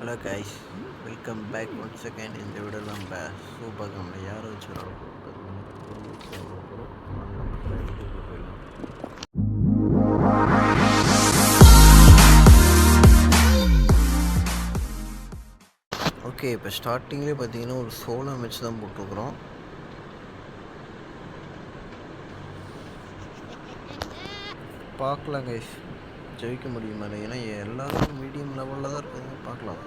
Hello guys, welcome back once second. இந்த வீடியோவில் நம்ம சூப்பர் நம்ம யாரை வச்சு விளாட போகிறோம். ஓகே, இப்போ ஸ்டார்டிங்லேயே பார்த்தீங்கன்னா ஒரு சோலோ மேட்ச் தான் போட்டிருக்குறோம். பார்க்கலாம் கைஸ், ஜெயிக்க முடியுமா? ஏன்னா எல்லாரும் மீடியம் லெவலில் தான் இருக்காங்க. பார்க்கலாம்.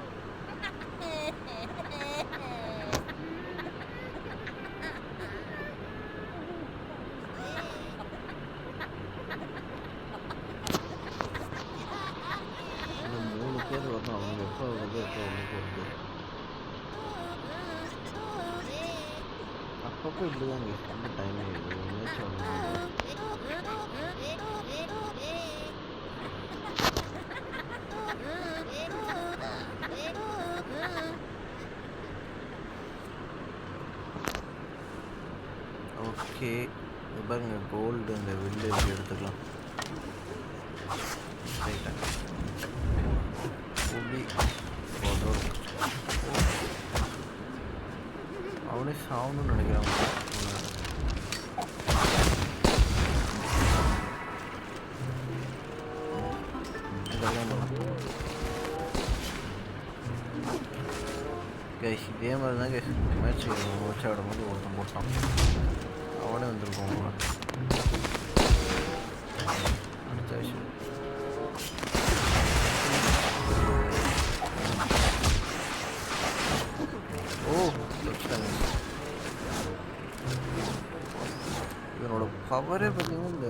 பேர் வரணும், அவங்க எப்போ வருது அப்பப்போ இப்படி தான் ரொம்ப டைம் ஆகிடுது. மேட்ச் ஓகே, பாருங்க கோல்டு இந்த வில்லேஜ் எடுத்துக்கலாம். அவனே சாகணும்னு நினைக்கிறான். கைஸ் இதே மாதிரி தான் கைஸ் மேட்ச் வச்சு ஆடும்போது ஒருத்தன் போட்டான், அவனே வந்துருக்கோம். அடுத்த விஷயம் இவனோட பவரே பார்த்தீங்கன்னா இந்த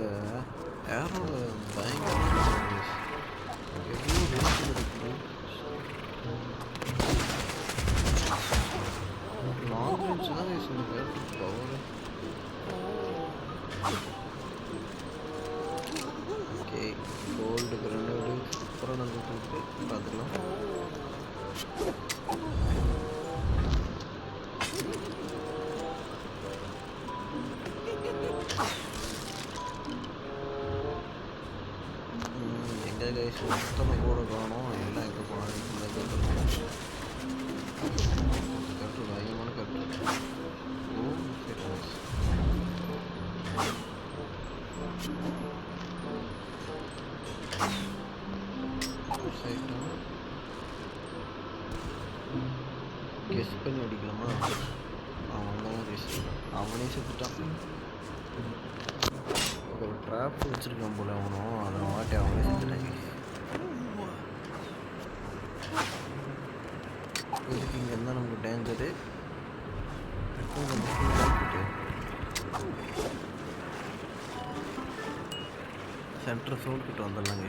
ஏரோட பயங்கர எவ்வளோ ரேஞ்சில் இருக்குது. லாங் ரேஞ்ச் தான் இந்த பேருக்கு பவர். ஓகே, கோல்டு கிரனேடு அப்புறம் நம்ம பார்த்துக்கலாம். சுத்தமாக கூட காணும். எல்லாம் எங்கே போனாலும் கட்டு பயங்கரமான கட்டு. ஓ சரி, கெஸ் பண்ணி அடிக்கலாமா? அவன் கெஸ் அவனே செத்துட்டான். ஒரு ட்ராப் வச்சுருக்கான் போல அவனும், அதை மாட்டி அவனே செத்துட்டாங்க. இதுக்கு இங்கே இருந்தால் நமக்கு டேஞ்சரு. சென்டர் சோல் கிட்ட வந்துடலாங்க.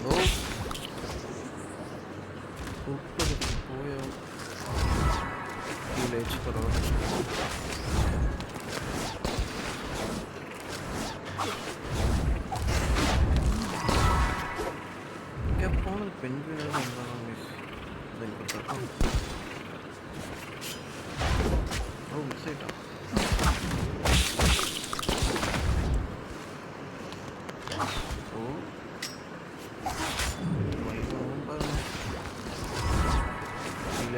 ஓ உட்படுத்தி போய் கீழே வச்சு பரவாயில்ல. பெண்கள் மிஸ் ஆயிட்டான்.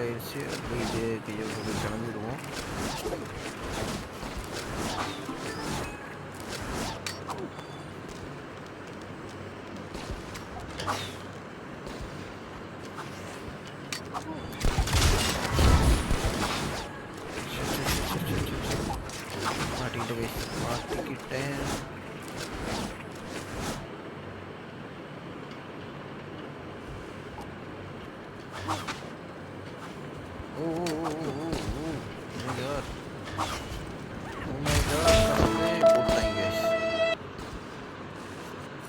ஆயிடுச்சு. அப்படியே இதே கையை கிளம்பிடுவோம். மாட்டிக்கிட்டேன்.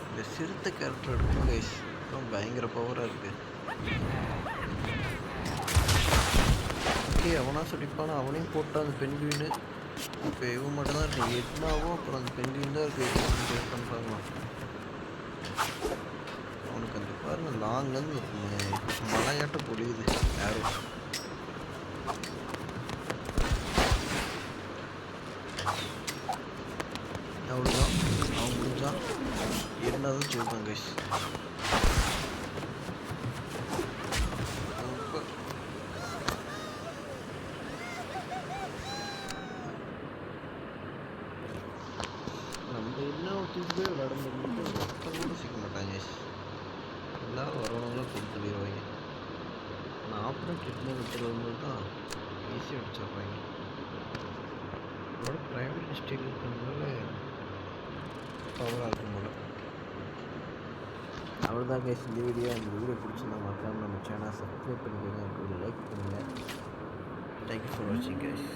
இந்த சிறுத்தை கேரக்டர் எடுக்கணும் கைஸ், பயங்கர பவராக இருக்கு. ஓகே, அவனா சொல்லிப்பானா அவனையும் போட்டான் அந்த பெண்குயின்னு. இப்போ இவன் மட்டும் தான் இருக்கு, எட்னாவும் அப்புறம் அந்த பெண்குயின் தான் இருக்கு பண்ணுறாங்க. அவனுக்கு அந்த பாருங்க லாங்லேருந்து மலையாட்டம் பொழியுது யாரும். அவ்வளோதான், அவன் முடிஞ்சான். 2வது கில் தான் கைஸ். சூப்பர். நம்ம என்ன ஒருத்தருக்கு போய் விளையாடும்போது ஒருத்தர் கூட சிக்க மாட்டாங்க கைஸ். எல்லாரும் வரவங்களாம் கொண்டு தள்ளிடுவாங்க. நான் அப்புறம் ட்ரிப்பில் விட்டு வரும்போது தான் ஈஸியாக அடிச்சிடுறாங்க. அதோட ப்ரைவேட் மிஸ்டேக் இருக்கிறதுனால பவராக இருக்கும் போல. அவ்வளோதான் கைஸ் இந்த வீடியோ. இந்த வீடியோ பிடிச்சிருந்தா மறக்காமல் நம்ம சேனலை சப்ஸ்கிரைப் பண்ணிக்கோங்க, அப்படி லைக் பண்ணுங்கள். தேங்க்யூ ஃபார் வாட்சிங் கைஸ்.